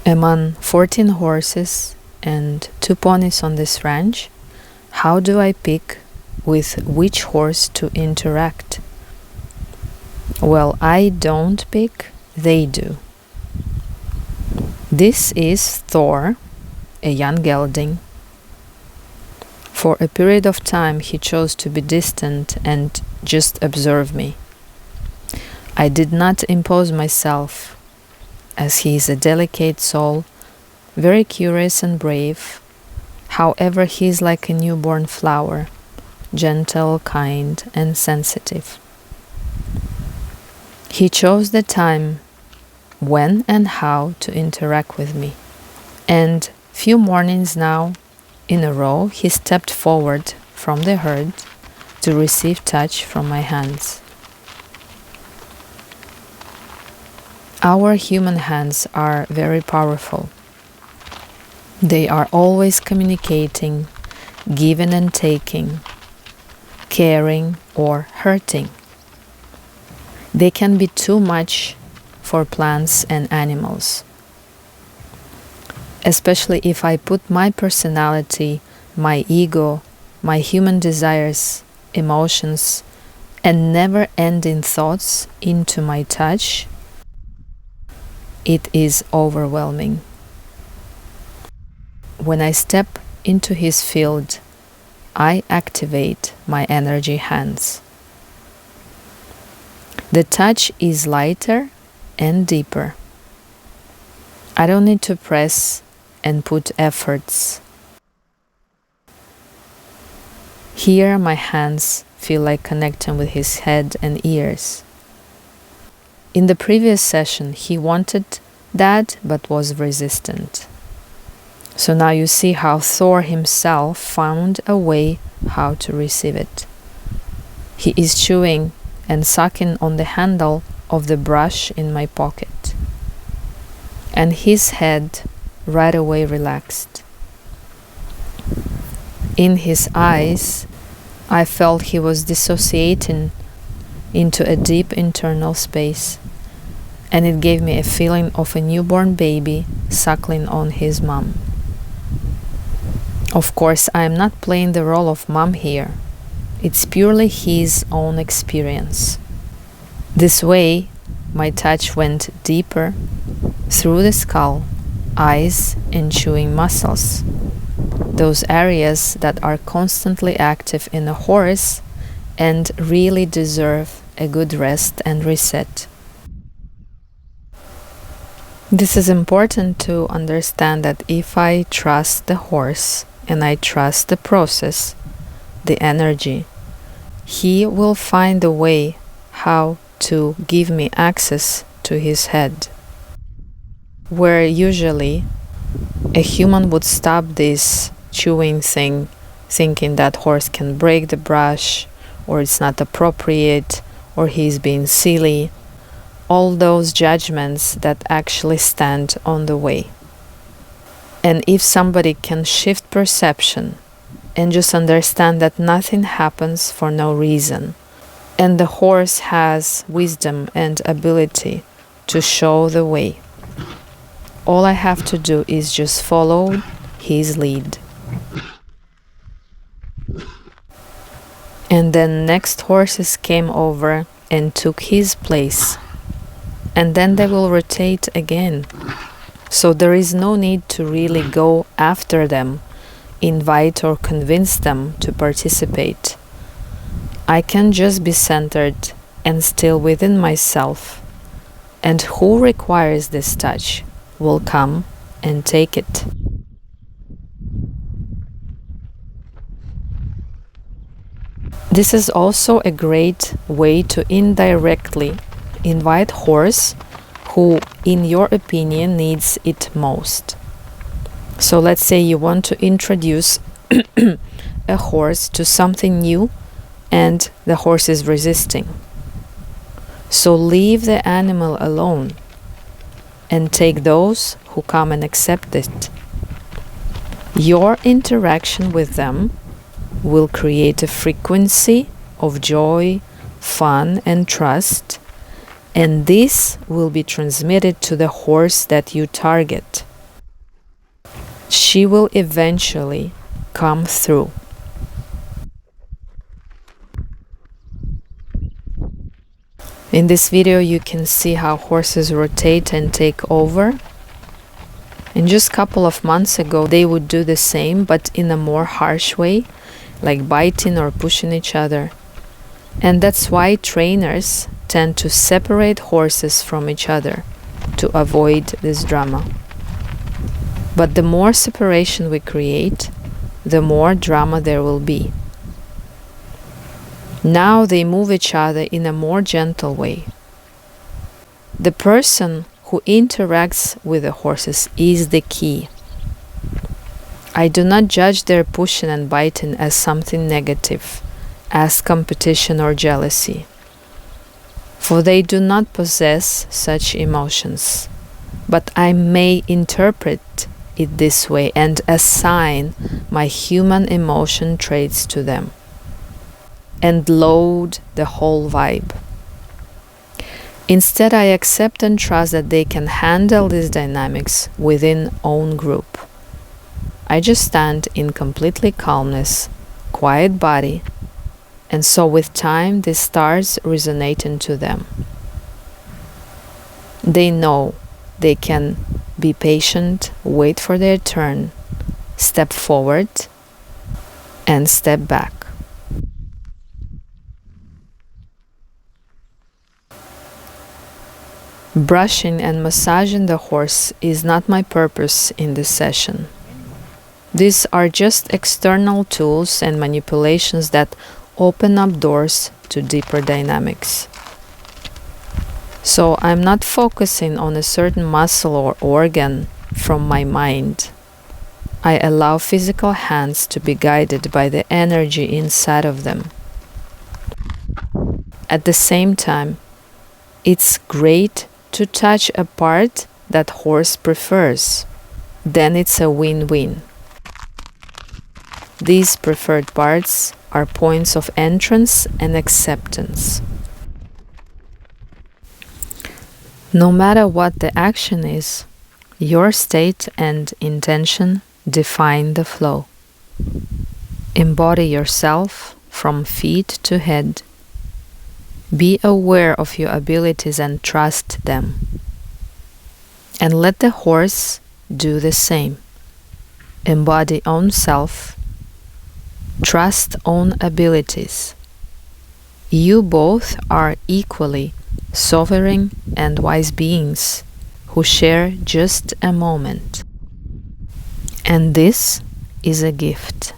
Among 14 horses and 2 ponies on this ranch, how do I pick with which horse to interact? Well, I don't pick, they do. This is Thor, a young gelding. For a period of time he chose to be distant and just observe me. I did not impose myself, as he is a delicate soul, very curious and brave. However, he is like a newborn flower, gentle, kind, and sensitive. He chose the time when and how to interact with me. And few mornings now in a row he stepped forward from the herd to receive touch from my hands. Our human hands are very powerful. They are always communicating, giving and taking, caring or hurting. They can be too much for plants and animals. Especially if I put my personality, my ego, my human desires, emotions, and never-ending thoughts into my touch, it is overwhelming. When I step into his field, I activate my energy hands. The touch is lighter and deeper. I don't need to press and put efforts. Here my hands feel like connecting with his head and ears. In the previous session he wanted that but was resistant. So now you see how Thor himself found a way how to receive it. He is chewing and sucking on the handle of the brush in my pocket. And his head right away relaxed. In his eyes, I felt he was dissociating into a deep internal space, and it gave me a feeling of a newborn baby suckling on his mom. Of course, I am not playing the role of mom here. It's purely his own experience. This way, my touch went deeper through the skull, eyes, and chewing muscles, those areas that are constantly active in a horse and really deserve a good rest and reset. This is important to understand that if I trust the horse and I trust the process, the energy, he will find a way how to give me access to his head. Where usually a human would stop this chewing thing, thinking that horse can break the brush, or it's not appropriate, or he's being silly, all those judgments that actually stand on the way. And if somebody can shift perception and just understand that nothing happens for no reason, and the horse has wisdom and ability to show the way, all I have to do is just follow his lead. And then next horses came over and took his place, and then they will rotate again. So there is no need to really go after them, invite or convince them to participate. I can just be centered and still within myself, and who requires this touch will come and take it. This is also a great way to indirectly invite horse who, in your opinion, needs it most. So let's say you want to introduce a horse to something new and the horse is resisting. So leave the animal alone and take those who come and accept it. Your interaction with them will create a frequency of joy, fun, and trust, and this will be transmitted to the horse that you target. she will eventually come through. In this video, you can see how horses rotate and take over. And just a couple of months ago, they would do the same, but in a more harsh way, like biting or pushing each other. And that's why trainers tend to separate horses from each other to avoid this drama. But the more separation we create, the more drama there will be. Now they move each other in a more gentle way. The person who interacts with the horses is the key. I do not judge their pushing and biting as something negative, as competition or jealousy, for they do not possess such emotions. But I may interpret it this way and assign my human emotion traits to them and load the whole vibe. Instead, I accept and trust that they can handle these dynamics within own group. I just stand in completely calmness, quiet body, and so with time this starts resonating to them. They know they can be patient, wait for their turn, step forward, and step back. Brushing and massaging the horse is not my purpose in this session. These are just external tools and manipulations that open up doors to deeper dynamics. So I'm not focusing on a certain muscle or organ from my mind. I allow physical hands to be guided by the energy inside of them. At the same time, it's great to touch a part that horse prefers. Then it's a win-win. These preferred parts are points of entrance and acceptance. No matter what the action is, your state and intention define the flow. Embody yourself from feet to head. Be aware of your abilities and trust them. And let the horse do the same. Embody own self. Trust own abilities. You both are equally sovereign and wise beings who share just a moment. And this is a gift.